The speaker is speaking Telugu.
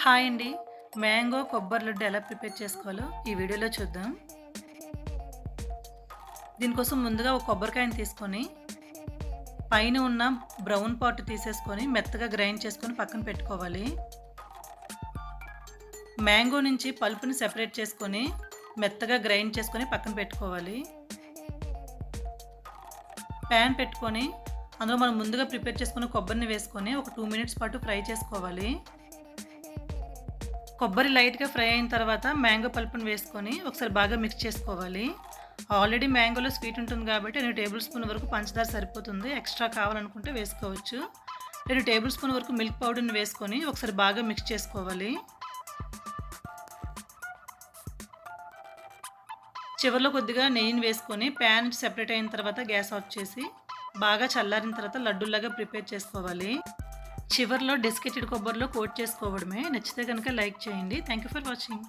హాయ్ అండి. మ్యాంగో కొబ్బరి లడ్డు ఎలా ప్రిపేర్ చేసుకోవాలో ఈ వీడియోలో చూద్దాం. దీనికోసం ముందుగా ఒక కొబ్బరికాయని తీసుకొని, పైన ఉన్న బ్రౌన్ పార్ట్ తీసేసుకొని మెత్తగా గ్రైండ్ చేసుకొని పక్కన పెట్టుకోవాలి. మ్యాంగో నుంచి పల్పుని సెపరేట్ చేసుకొని, మెత్తగా గ్రైండ్ చేసుకొని పక్కన పెట్టుకోవాలి. ప్యాన్ పెట్టుకొని, అందులో మనం ముందుగా ప్రిపేర్ చేసుకున్న కొబ్బరిని వేసుకొని ఒక 2 మినిట్స్ పాటు ఫ్రై చేసుకోవాలి. కొబ్బరి లైట్‌గా ఫ్రై అయిన తర్వాత మ్యాంగో పల్పుని వేసుకొని ఒకసారి బాగా మిక్స్ చేసుకోవాలి. ఆల్రెడీ మ్యాంగోలో స్వీట్ ఉంటుంది కాబట్టి 2 టేబుల్ స్పూన్ వరకు పంచదార సరిపోతుంది. ఎక్స్ట్రా కావాలనుకుంటే వేసుకోవచ్చు. 2 టేబుల్ స్పూన్ వరకు మిల్క్ పౌడర్‌ని వేసుకొని ఒకసారి బాగా మిక్స్ చేసుకోవాలి. చివరిలో కొద్దిగా నెయ్యిని వేసుకొని ప్యాన్ సెపరేట్ అయిన తర్వాత గ్యాస్ ఆఫ్ చేసి బాగా చల్లారిన తర్వాత లడ్డూలాగా ప్రిపేర్ చేసుకోవాలి. చివర్లో డెసికేటెడ్ కొబ్బరిలో కోట్ చేసుకోవడమే. నచ్చితే కనుక లైక్ చేయండి. Thank you for watching.